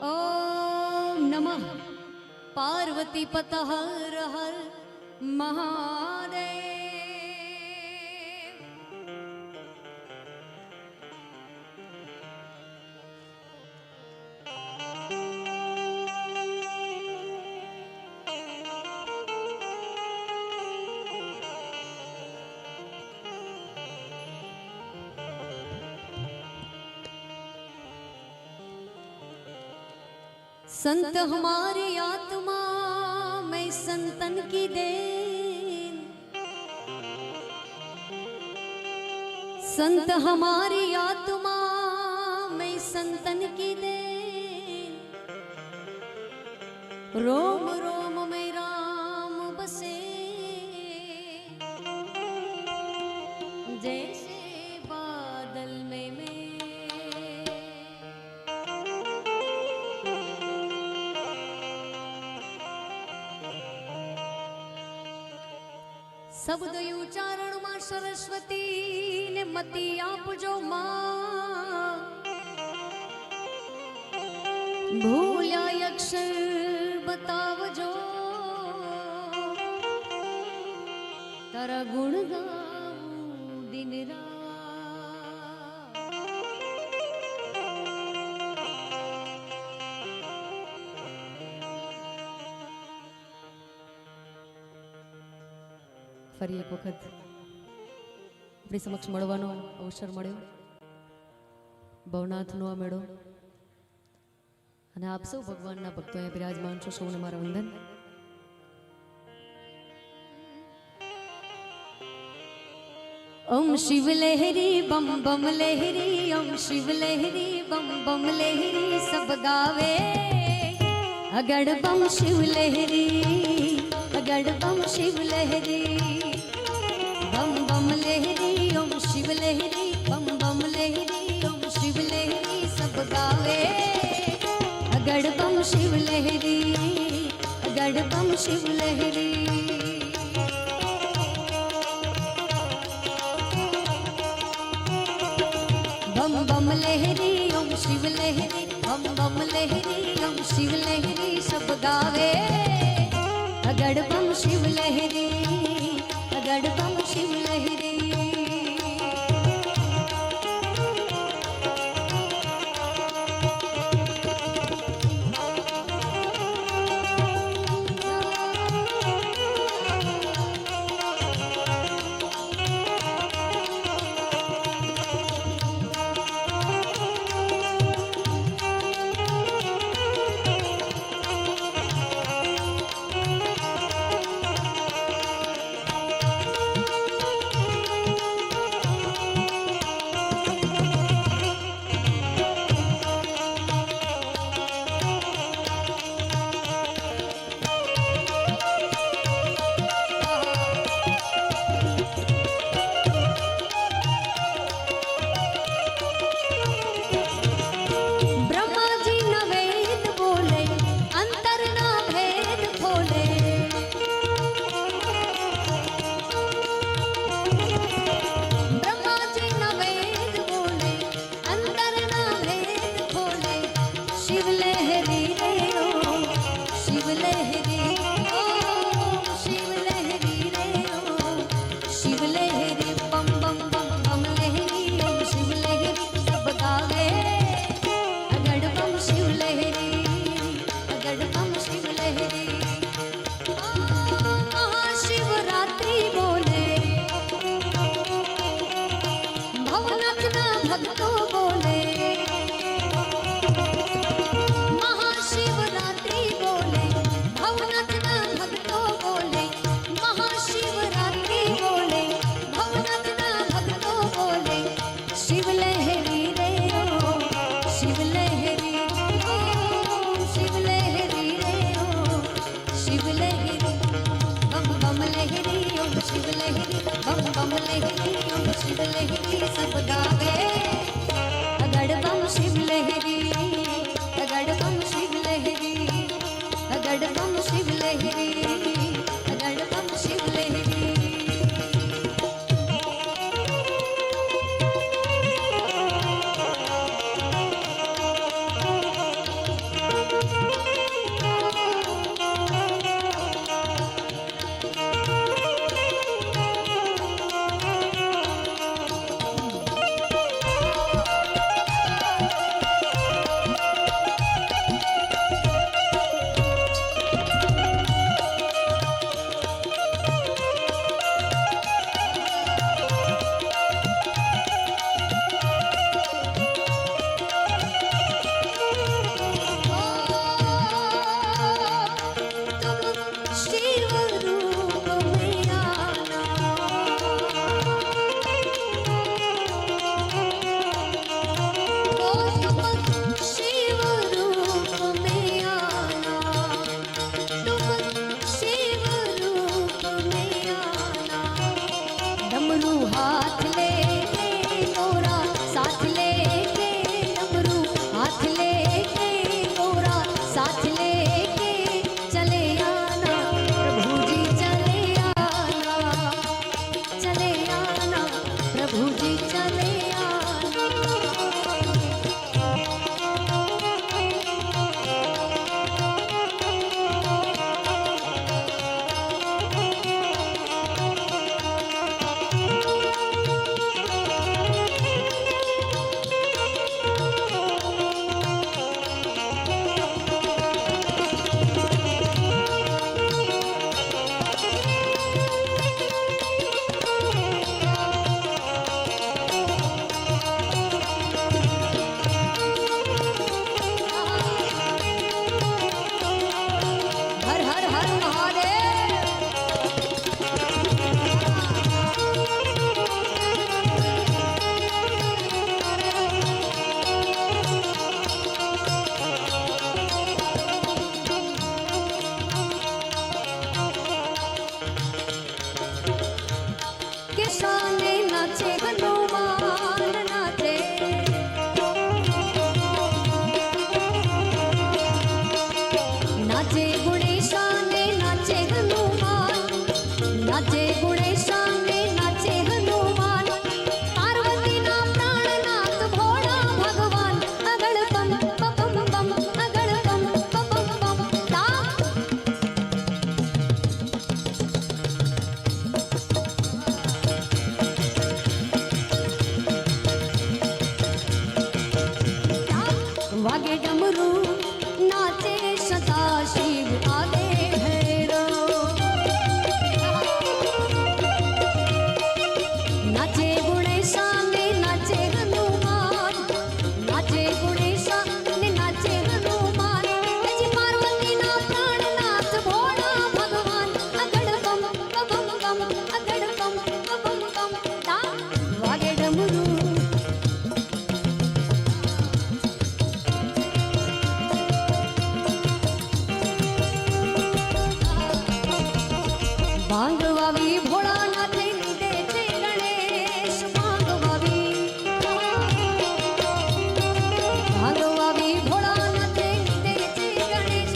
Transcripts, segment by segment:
ओम नमः पार्वती पत हर हर महादेव। संत हमारी आत्मा में संतन की देन, संत हमारी आत्मा में संतन की देन, रोम रोम में राम बसे जैसे बादल में मैं। शब्द उच्चारण में सरस्वती ने मती आपजो मां, भूल्या अक्षर बतावजो तारा गुण गाऊं दिन रात। ફરી એક વખત આપણી સમક્ષ મળવાનો અવસર મળ્યો, ભવનાથનો આ મેળો, અને આપ સૌ ભગવાનના ભક્તો અહીંયા બિરાજમાન છો, સૌને મારા વંદન। ઓમ શિવ લહેરી બમ બમ લહેરી, ઓમ શિવ લહેરી બમ બમ લહેરી, સબ ગાવે અગડ બમ શિવ લહેરી, अगड़ बम शिव लहरी, बम बम लहरी, ओम शिव लहरी, बम बम लहरी, ओम शिव लहरी, सब गावे अगड़ बम शिव लहरी, अगड़ बम शिव लहरी। बम बम लहरी, ओम शिव लहरी, बम बम लहरी, ओम शिव लहरी, सब गावे अगड़ बम शिव लहरी, अगड़ बम शिव लहरी। नाचे सदा शिव आगे भैरव नाचे गुणेशा ने नाचे हनुमान नाचे गुणेशा ने नाचे हनुमान जी पार्वती ना प्राणनाथ भोला भगवान अगड़ बम बम बम अगड़ बम बम बम ता वागे डमरू भांगवावी भोळानाथ निदे छे गणेश भांगवावी भोळानाथ निदे छे गणेश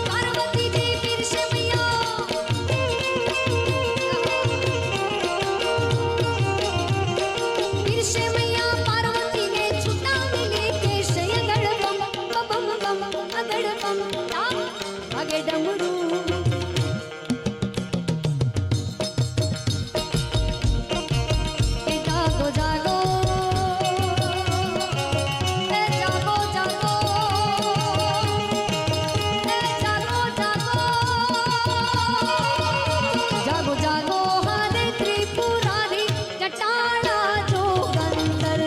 पार्वती जी पीरसे मैया पीरसे मैया पार्वती ने छुटा मिले केश अगड़ बम बम बम अगड़ बम ता आगे डमरू जागो जागो जागो जागो जागो जागो हरे त्रिपुरारी जटाड़ा जोगंदर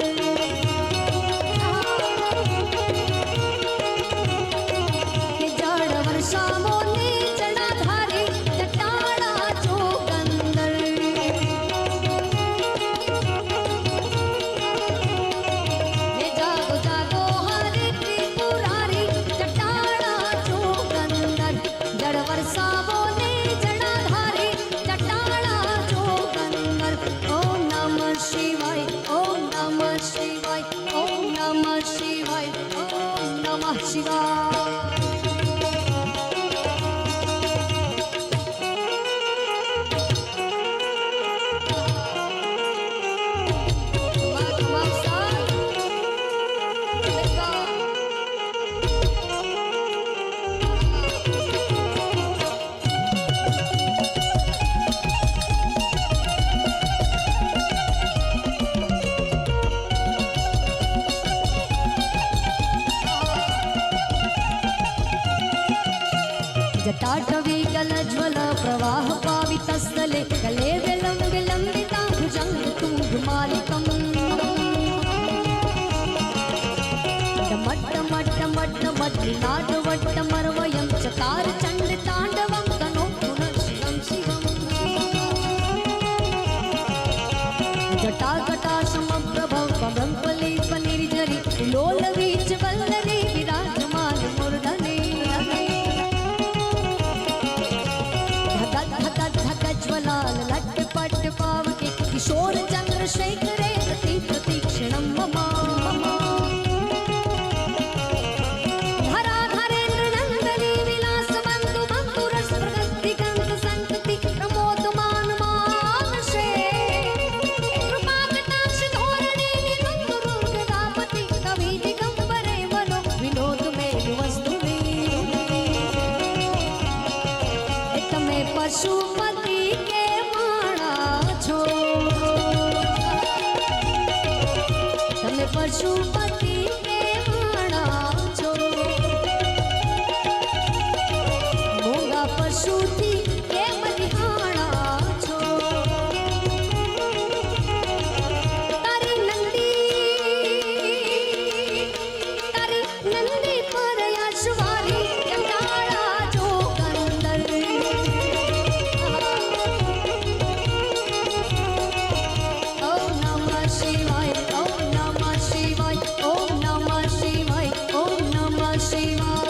जड़ वर्षा मोने जटाधारी जटाड़ा जोगंदर जागो जागो हरे त्रिपुरारी जटाड़ा जोगंदर जड़ वर्षा बोले जटाधारी जटाड़ा जोगंदर ओम नमः शिवाय ओम नमः शिवाय ओम नमः शिवाय ओम नमः शिवाय जटाटवी गलज्वल प्रवाह पावितस्थले गले विलम्ब विलम्बिता भुजंग तुङ्गमालिकम् डमट्टमट्टमट्टमट्टनाटवट्टमर्वयं चकार चण्डताण्डवं तनो पुनः शिवं शिवम् जटाकटाशमप्रभव पवंपलीपनिर्झरि लोलवीच वल्लरी विराजमान मूर्धने ज्वलाल लट्टपट्ट पावके किशोर चंद्रशेखरे प्रति प्रतीक्षणं मम धरा धरेन्द्र नंदनी विलास बंधु बंधु रस प्रगति गंध संतति प्रमोद मान मानसे कृपा कटाक्ष धोरणी निरुंध रुद्रापति कवि दिगंबरे मनो विनोद में वस्तु में पशुपति के माणा छो तमे पशुपति के माणा छो मोगा पशु थी के बलिहाणा छो तारी नंदी पर यशवारी जटाड़ा जोगंदर ओम नमः शिवाय ओम नमः शिवाय ओम नमः शिवाय ओम नमः शिवाय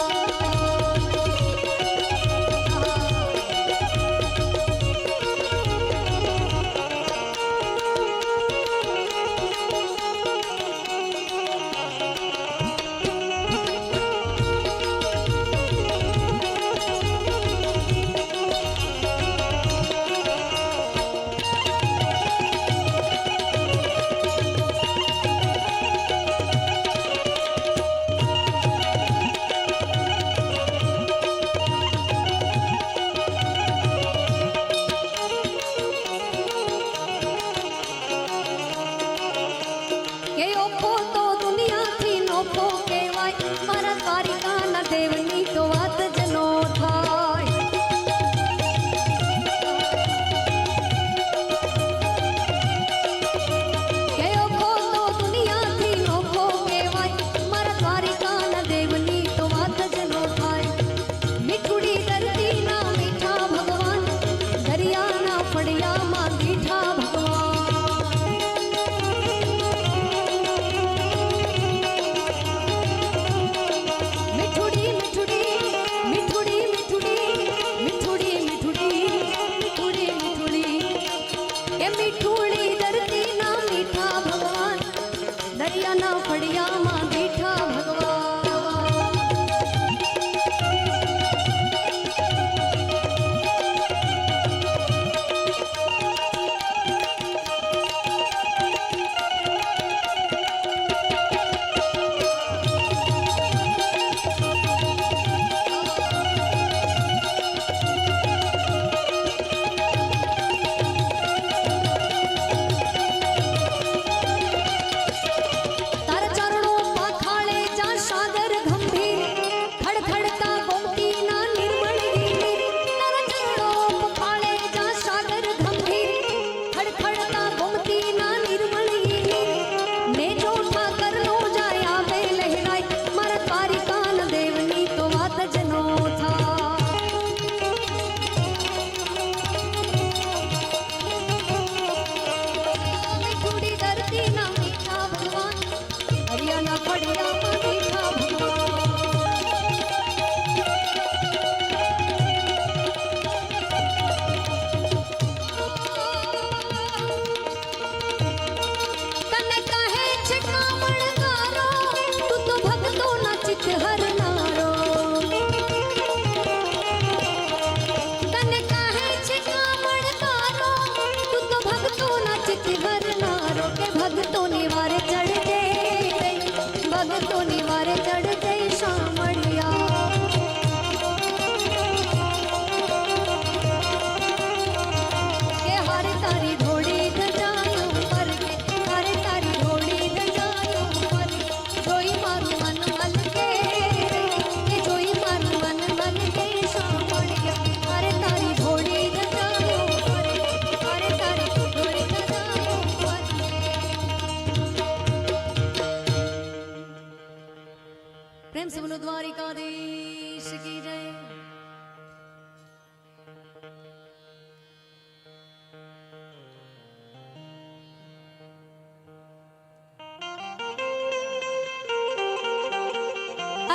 द्वारिकाधीश की जय।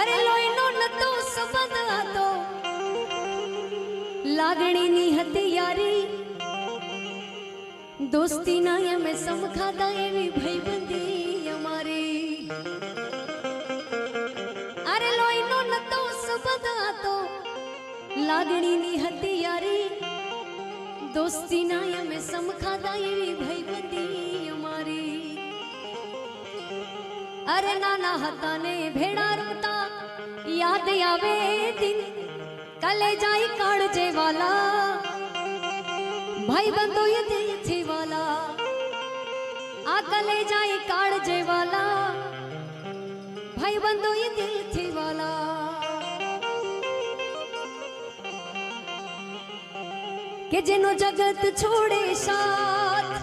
अरे लोईनो नतो सबद હતો લાગણીની હતી યારી દોસ્તીના અમે સમખાતા એવી ભાઈબંધી અમારી અરે લોહીનો નતો સંબંધ હતો લાગણીની હતી યારી દોસ્તીના અમે સમખાતા એવી ભાઈબંધી અમારી અરે નાના હતા ને ભેડા રમતા યાદ આવે દિન કલે જાય કાળજે વાલા ભાઈ બંધો ये दिल थी वाला आ कले जाए काळजे वाला भाई बंधो ये दिल थी वाला કે જેનો જગત છોડે સાથ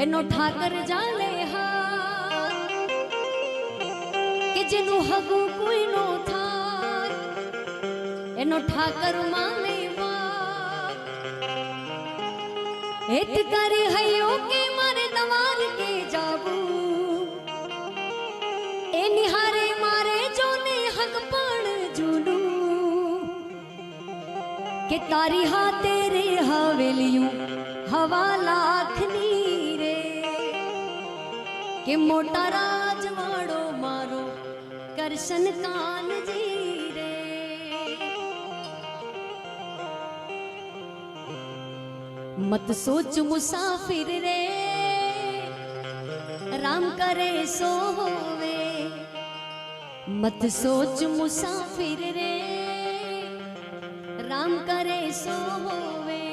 એનો ઠાકર જાલે હાથ કે જેનું હગું કોઈ નો થાય એનો ઠાકર માને हित करे हयो के मारे दवार के जाबू ए निहारे मारे जो ने हक पण जुनू के तारी हा तेरे हवेलियों हवा लाखनी रे के मोटा राजवाड़ो मारो करशन कानजी रे मत सोच मुसाफिर रे राम करे सो होवे मत सोच मुसाफिर रे राम करे सो होवे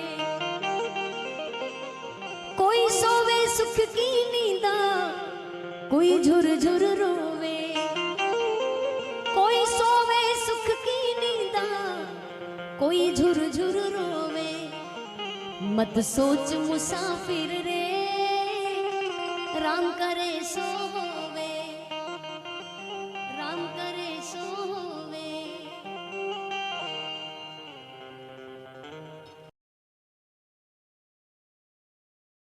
कोई सोवे सुख की नींदा कोई झुर झुर रोवे कोई सोवे सुख की नींदा कोई झुर झुर रोवे मत सोच मुसाफिर रे राम करे सो